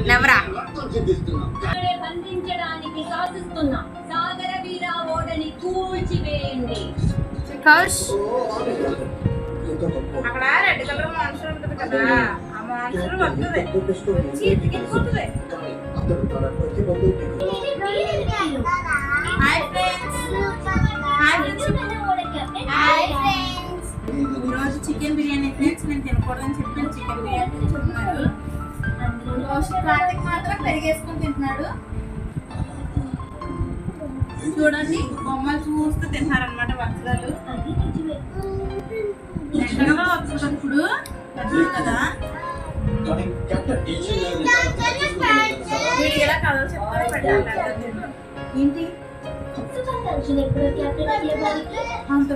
నవరా బంధించడానికి సాధిస్తున్న సాగర వీర ఓడని కూల్చివేయండి. అక్కడ రెడ్ కలర్ మాన్సూన్ ఉంటుంది కదా, ఆ మాన్సూన్ వస్తుంది చీతికిపోతుంది. ఈరోజు చికెన్ బిర్యానీ ఫ్రెండ్స్, నేను తినకూడదని చెప్పాను. చికెన్ బిర్యానీ తింటున్నాడు. కార్తిక్ మాత్రం పెరిగేసుకుని తింటున్నాడు. చూడండి బొమ్మలు చూస్తూ తింటున్నారనమాట వత్సలు. ఎండగా వస్తున్నప్పుడు కదా ఎలా కథలు చెప్తారు పెట్టాలి. ఏంటి అంత